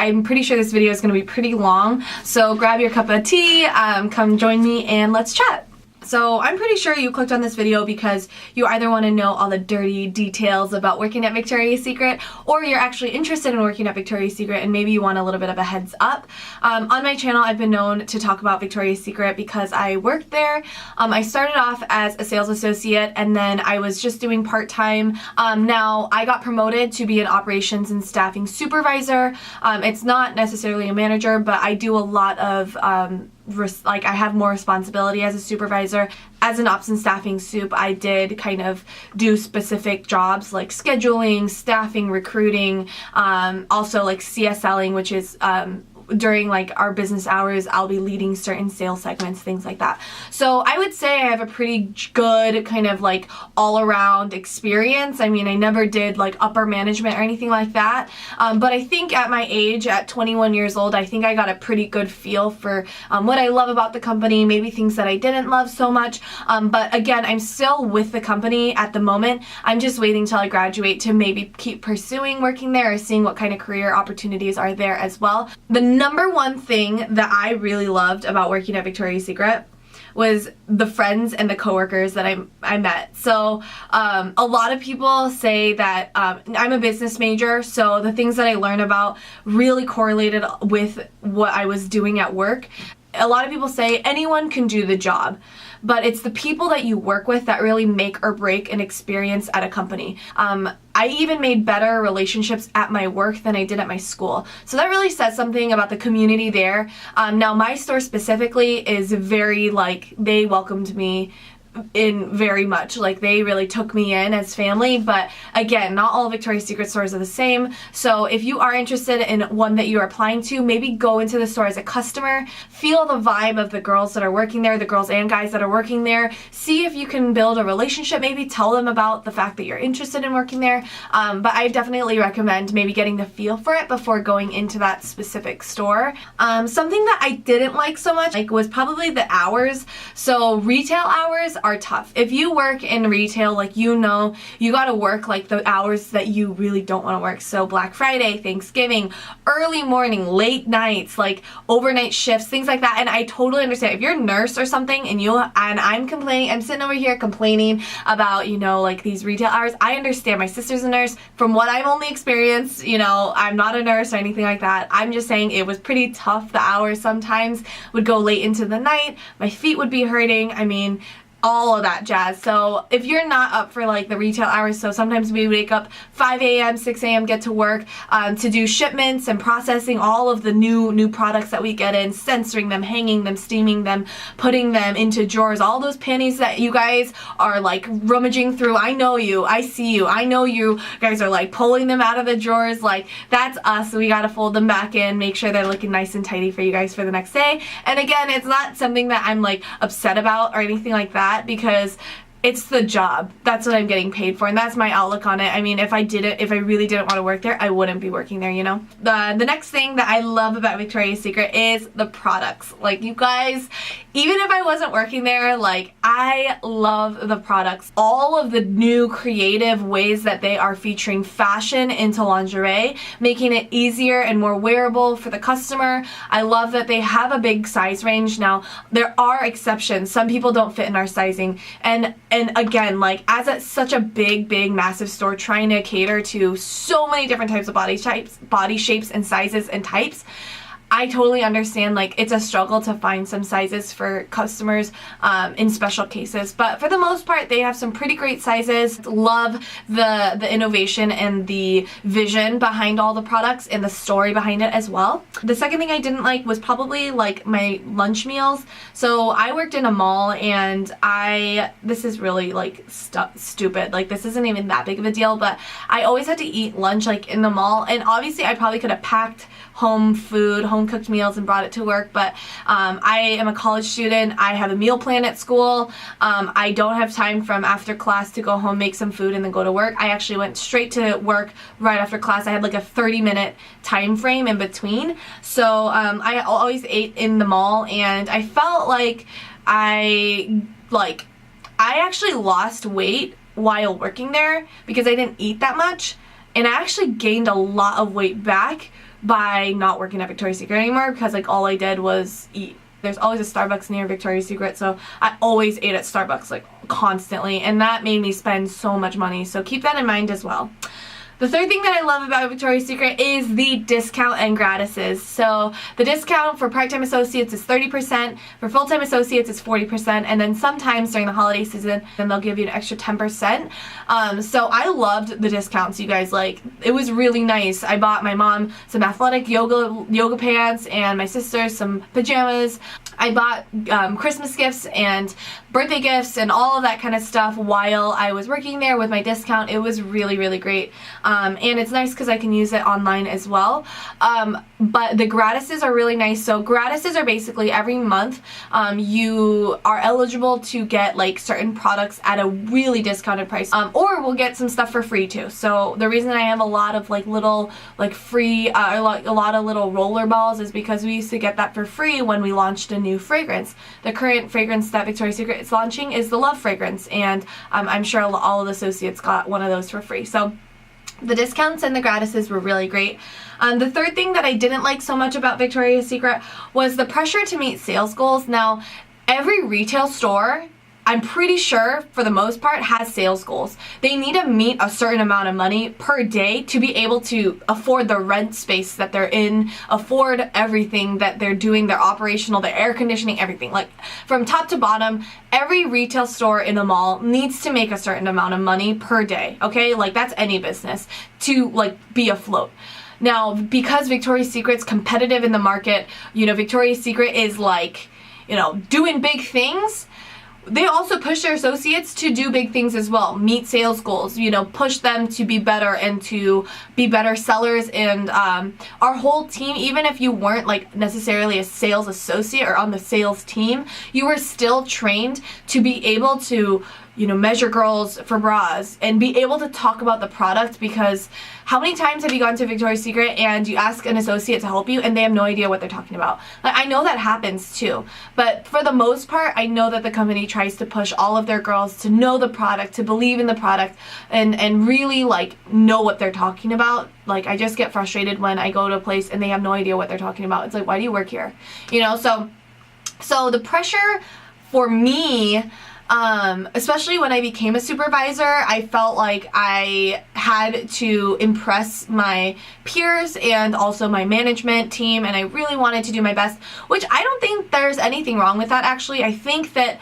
I'm pretty sure this video is going to be pretty long, so grab your cup of tea, come join me, and let's chat. So I'm pretty sure you clicked on this video because you either want to know all the dirty details about working at Victoria's Secret, or you're actually interested in working at Victoria's Secret and maybe you want a little bit of a heads up. On my channel, I've been known to talk about Victoria's Secret because I worked there. I started off as a sales associate and then I was just doing part-time. Now I got promoted to be an operations and staffing supervisor. It's not necessarily a manager, but I do a lot of I have more responsibility as a supervisor. As an ops and staffing soup, I did kind of do specific jobs like scheduling, staffing, recruiting, also like CSLing, which is during like our business hours, I'll be leading certain sales segments, things like that. So I would say I have a pretty good kind of like all-around experience. I mean, I never did like upper management or anything like that, but I think at my age, at 21 years old, I think I got a pretty good feel for what I love about the company, maybe things that I didn't love so much, but again, I'm still with the company at the moment. I'm just waiting till I graduate to maybe keep pursuing working there or seeing what kind of career opportunities are there as well. The number one thing that I really loved about working at Victoria's Secret was the friends and the coworkers that I met. So a lot of people say that I'm a business major, so the things that I learned about really correlated with what I was doing at work. A lot of people say anyone can do the job, but it's the people that you work with that really make or break an experience at a company. I even made better relationships at my work than I did at my school. So that really says something about the community there. Now my store specifically is very like, they welcomed me in very much, like they really took me in as family, but again, not all Victoria's Secret stores are the same. So if you are interested in one that you are applying to, maybe go into the store as a customer, feel the vibe of the girls that are working there, the girls and guys that are working there, see if you can build a relationship, maybe tell them about the fact that you're interested in working there, but I definitely recommend maybe getting the feel for it before going into that specific store. Something that I didn't like so much was probably the hours. So retail hours are tough. If you work in retail, like you know, you gotta work like the hours that you really don't want to work. So Black Friday, Thanksgiving, early morning, late nights, like overnight shifts, things like that. And I totally understand. If you're a nurse or something and I'm sitting over here complaining about, you know, like these retail hours, I understand. My sister's a nurse. From what I've only experienced, you know, I'm not a nurse or anything like that. I'm just saying it was pretty tough. The hours sometimes would go late into the night. My feet would be hurting. I mean, all of that jazz. So if you're not up for like the retail hours, so sometimes we wake up 5 a.m., 6 a.m., get to work to do shipments and processing all of the new products that we get in, censoring them, hanging them, steaming them, putting them into drawers, all those panties that you guys are like rummaging through. I know you, I see you, I know you guys are like pulling them out of the drawers. Like that's us. We gotta fold them back in, make sure they're looking nice and tidy for you guys for the next day. And again, it's not something that I'm like upset about or anything like that, because it's the job. That's what I'm getting paid for, and that's my outlook on it. I mean, if I really didn't want to work there, I wouldn't be working there, you know? The next thing that I love about Victoria's Secret is the products. Like, you guys, even if I wasn't working there, like, I love the products. All of the new creative ways that they are featuring fashion into lingerie, making it easier and more wearable for the customer. I love that they have a big size range. Now, there are exceptions. Some people don't fit in our sizing, and again, like, as it's such a big, massive store trying to cater to so many different types of body shapes and sizes and types, I totally understand, like, it's a struggle to find some sizes for customers in special cases, but for the most part, they have some pretty great sizes. Love the innovation and the vision behind all the products and the story behind it as well. The second thing I didn't like was probably, like, my lunch meals. So I worked in a mall, and this is really, like, stupid. Like, this isn't even that big of a deal, but I always had to eat lunch, like, in the mall, and obviously I probably could have packed home food, home cooked meals, and brought it to work, but I am a college student. I have a meal plan at school. I don't have time from after class to go home, make some food, and then go to work. I actually went straight to work right after class. I had like a 30-minute time frame in between, so I always ate in the mall, and I felt like I actually lost weight while working there because I didn't eat that much, and I actually gained a lot of weight back by not working at Victoria's Secret anymore, because like all I did was eat. There's always a Starbucks near Victoria's Secret, so I always ate at Starbucks, like constantly, and that made me spend so much money, so keep that in mind as well. The third thing that I love about Victoria's Secret is the discount and gratises. So the discount for part-time associates is 30%, for full-time associates it's 40%, and then sometimes during the holiday season, then they'll give you an extra 10%. So I loved the discounts, you guys. Like, it was really nice. I bought my mom some athletic yoga pants and my sister some pajamas. I bought Christmas gifts and birthday gifts and all of that kind of stuff while I was working there with my discount. It was really, really great. And it's nice because I can use it online as well. But the gratises are really nice. So gratises are basically every month you are eligible to get like certain products at a really discounted price, or we'll get some stuff for free too. So the reason I have a lot of like little like free, a lot of little roller balls is because we used to get that for free when we launched a new fragrance. The current fragrance that Victoria's Secret is launching is the Love fragrance, and I'm sure all of the associates got one of those for free. So the discounts and the gratises were really great. The third thing that I didn't like so much about Victoria's Secret was the pressure to meet sales goals. Now, every retail store, I'm pretty sure, for the most part, has sales goals. They need to meet a certain amount of money per day to be able to afford the rent space that they're in, afford everything that they're doing, their operational, their air conditioning, everything. Like, from top to bottom, every retail store in the mall needs to make a certain amount of money per day, okay? Like, that's any business to, like, be afloat. Now, because Victoria's Secret's competitive in the market, you know, Victoria's Secret is, like, you know, doing big things. They also push their associates to do big things as well, meet sales goals, you know, push them to be better and to be better sellers. And our whole team, even if you weren't like necessarily a sales associate or on the sales team, you were still trained to be able to, you know, measure girls for bras and be able to talk about the product. Because how many times have you gone to Victoria's Secret and you ask an associate to help you and they have no idea what they're talking about? Like, I know that happens too, but for the most part, I know that the company tries to push all of their girls to know the product, to believe in the product, and really like know what they're talking about. Like, I just get frustrated when I go to a place and they have no idea what they're talking about. It's like, why do you work here? You know, so the pressure for me, especially when I became a supervisor, I felt like I had to impress my peers and also my management team, and I really wanted to do my best, which I don't think there's anything wrong with that, actually. I think that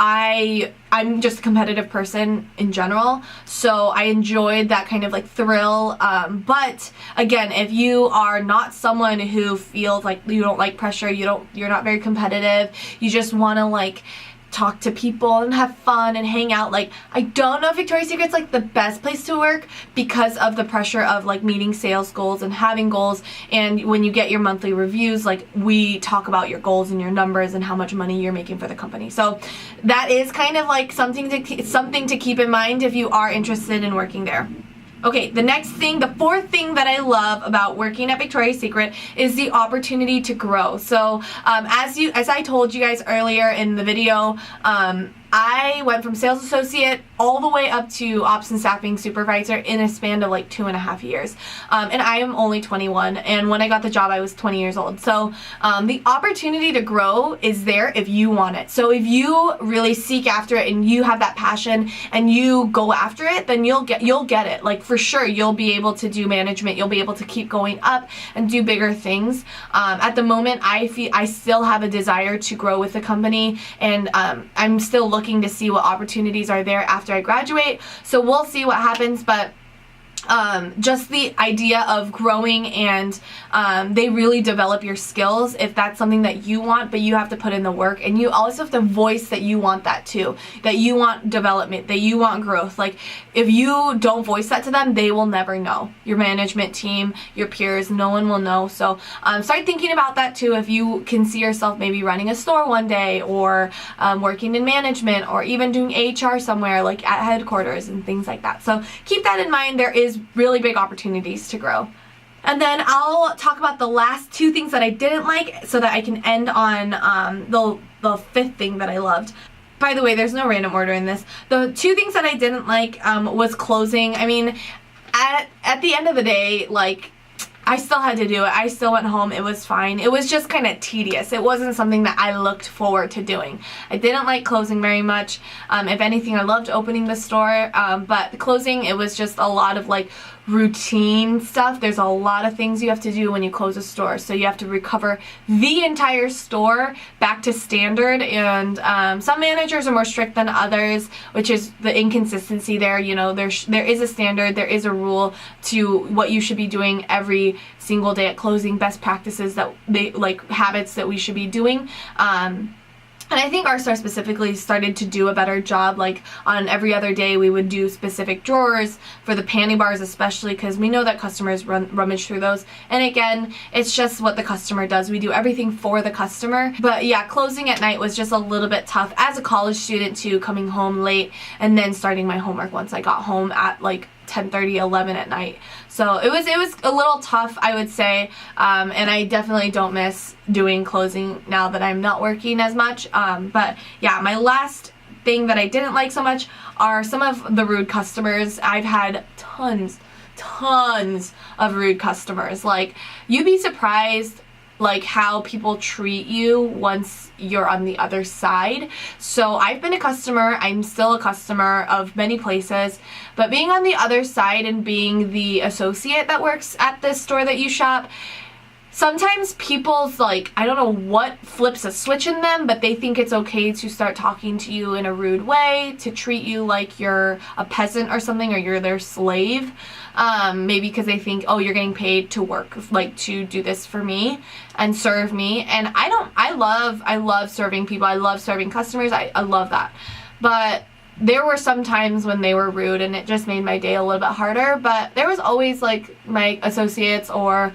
I'm just a competitive person in general, so I enjoyed that kind of like thrill. But again, if you are not someone who feels like you don't like pressure, you're not very competitive, you just want to like talk to people and have fun and hang out, like, I don't know if Victoria's Secret's like the best place to work because of the pressure of like meeting sales goals and having goals. And when you get your monthly reviews, like, we talk about your goals and your numbers and how much money you're making for the company. So that is kind of like something to keep in mind if you are interested in working there. Okay, the next thing, the fourth thing that I love about working at Victoria's Secret is the opportunity to grow. So as I told you guys earlier in the video, I went from sales associate all the way up to ops and staffing supervisor in a span of like 2.5 years. And I am only 21, and when I got the job I was 20 years old. So the opportunity to grow is there if you want it. So if you really seek after it and you have that passion and you go after it, then you'll get it. Like, for sure, you'll be able to do management, you'll be able to keep going up and do bigger things. At the moment, I still have a desire to grow with the company, and I'm still looking to see what opportunities are there after I graduate. So we'll see what happens, but just the idea of growing, and they really develop your skills if that's something that you want, but you have to put in the work, and you also have to voice that you want that too, that you want development, that you want growth. Like, if you don't voice that to them, they will never know. Your management team, your peers, no one will know. So start thinking about that too. If you can see yourself maybe running a store one day, or working in management, or even doing HR somewhere like at headquarters and things like that. So keep that in mind. There is really big opportunities to grow. And then I'll talk about the last two things that I didn't like so that I can end on the fifth thing that I loved. By the way, there's no random order in this. The two things that I didn't like was closing. I mean, at the end of the day, like, I still had to do it. I still went home. It was fine. It was just kind of tedious. It wasn't something that I looked forward to doing. I didn't like closing very much. If anything, I loved opening the store, but closing, it was just a lot of like routine stuff. There's a lot of things you have to do when you close a store. So you have to recover the entire store back to standard, and some managers are more strict than others, which is the inconsistency there. You know, there is a standard, there is a rule to what you should be doing every single day at closing, best practices that they like, habits that we should be doing. And I think our store specifically started to do a better job. Like on every other day we would do specific drawers for the panty bars, especially because we know that customers rummage through those. And again, it's just what the customer does. We do everything for the customer. But yeah, closing at night was just a little bit tough as a college student too, coming home late and then starting my homework once I got home at like 10:30, 11 at night. So it was a little tough, I would say, and I definitely don't miss doing closing now that I'm not working as much. But yeah, my last thing that I didn't like so much are some of the rude customers. I've had tons of rude customers. Like, you'd be surprised like how people treat you once you're on the other side. So I've been a customer, I'm still a customer of many places, but being on the other side and being the associate that works at this store that you shop, sometimes people's like, I don't know what flips a switch in them, but they think it's okay to start talking to you in a rude way, to treat you like you're a peasant or something, or you're their slave. Maybe because they think, oh, you're getting paid to work, like to do this for me and serve me. And I love serving people. I love serving customers. I love that. But there were some times when they were rude and it just made my day a little bit harder. But there was always like my associates or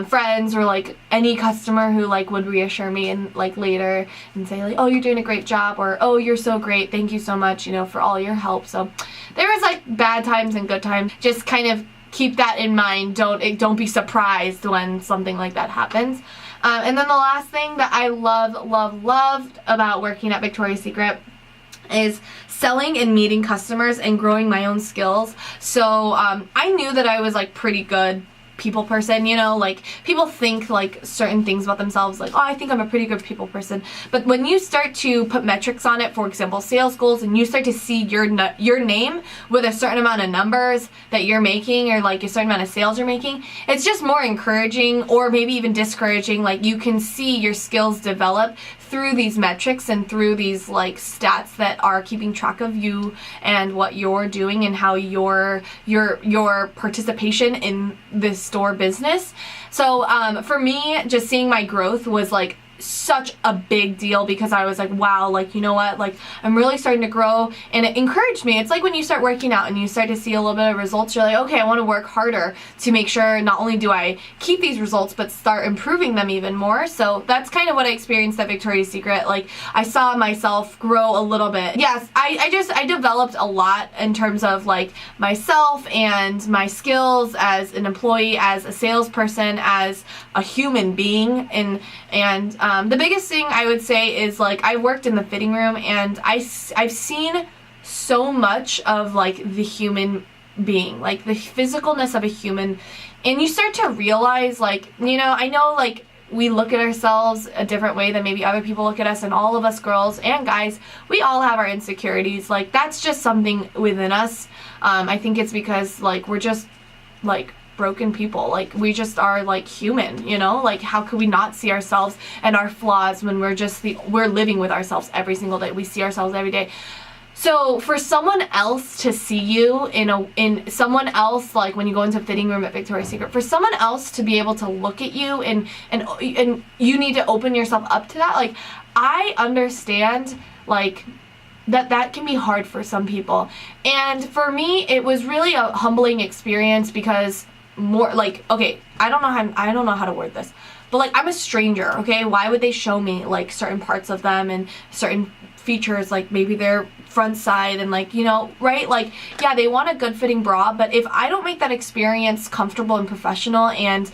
friends or like any customer who like would reassure me and like later and say like, oh, you're doing a great job, or oh, you're so great, thank you so much, you know, for all your help. So there was like bad times and good times. Just kind of keep that in mind. Don't be surprised when something like that happens. And then the last thing that I loved about working at Victoria's Secret is selling and meeting customers and growing my own skills. So I knew that I was like pretty good people person, you know, like people think like certain things about themselves, like, oh, I think I'm a pretty good people person. But when you start to put metrics on it, for example, sales goals, and you start to see your name with a certain amount of numbers that you're making, or like a certain amount of sales you're making, it's just more encouraging, or maybe even discouraging. Like, you can see your skills develop through these metrics and through these like stats that are keeping track of you and what you're doing and how your participation in this store business. So for me, just seeing my growth was like such a big deal, because I was like, wow, like, you know what, like I'm really starting to grow, and it encouraged me. It's like when you start working out and you start to see a little bit of results, you're like, okay, I want to work harder to make sure not only do I keep these results but start improving them even more. So that's kind of what I experienced at Victoria's Secret. Like, I saw myself grow a little bit. Yes, I developed a lot in terms of like myself and my skills as an employee, as a salesperson, as a human being, and the biggest thing I would say is, like, I worked in the fitting room, and I've seen so much of like the human being, like the physicalness of a human, and you start to realize, like, you know, I know like we look at ourselves a different way than maybe other people look at us, and all of us girls and guys, we all have our insecurities. Like, that's just something within us. I think it's because like we're just like broken people. Like, we just are like human, you know? Like, how could we not see ourselves and our flaws when we're living with ourselves every single day? We see ourselves every day. So for someone else to see you in someone else, like when you go into a fitting room at Victoria's Secret, for someone else to be able to look at you and you need to open yourself up to that, like, I understand like that can be hard for some people. And for me, it was really a humbling experience, because more like, okay, I don't know how to word this, but like, I'm a stranger, okay? Why would they show me like certain parts of them and certain features? Like, maybe they're front side and like, you know, right? Like, yeah, they want a good fitting bra, but if I don't make that experience comfortable and professional and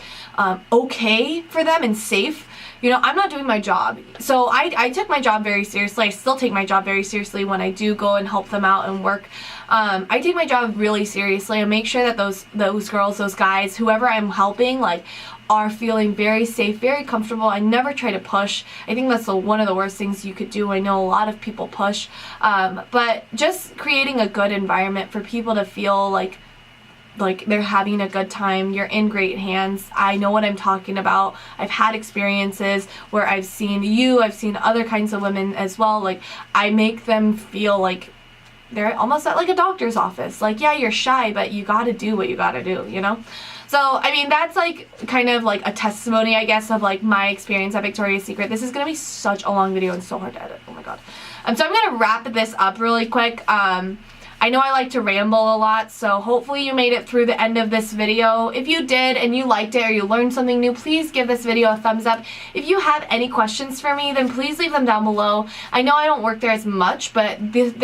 okay for them and safe, you know, I'm not doing my job. So I took my job very seriously. I still take my job very seriously when I do go and help them out and work. I take my job really seriously and make sure that those girls, those guys, whoever I'm helping, like, are feeling very safe, very comfortable. I never try to push. I think that's one of the worst things you could do. I know a lot of people push, but just creating a good environment for people to feel like they're having a good time. You're in great hands. I know what I'm talking about. I've had experiences where I've seen other kinds of women as well. Like, I make them feel like they're almost at like a doctor's office. Like, yeah, you're shy, but you gotta do what you gotta do, you know? So, I mean, that's like kind of like a testimony, I guess, of like my experience at Victoria's Secret. This is gonna be such a long video and so hard to edit. Oh my god. So I'm gonna wrap this up really quick. I know I like to ramble a lot, so hopefully you made it through the end of this video. If you did and you liked it or you learned something new, please give this video a thumbs up. If you have any questions for me, then please leave them down below. I know I don't work there as much, but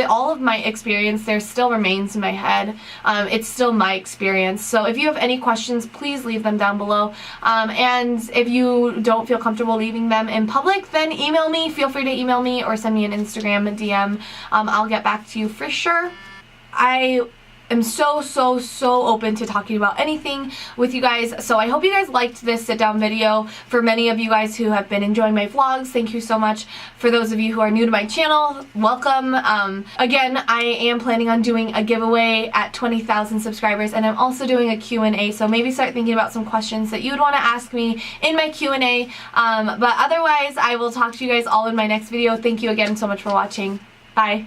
all of my experience there still remains in my head. It's still my experience. So if you have any questions, please leave them down below. And if you don't feel comfortable leaving them in public, then email me. Feel free to email me or send me an Instagram DM. I'll get back to you for sure. I am so open to talking about anything with you guys, so I hope you guys liked this sit down video. For many of you guys who have been enjoying my vlogs, thank you so much. For those of you who are new to my channel, welcome. Again, I am planning on doing a giveaway at 20,000 subscribers, and I'm also doing a Q&A, so maybe start thinking about some questions that you would want to ask me in my Q&A. But otherwise, I will talk to you guys all in my next video. Thank you again so much for watching. Bye.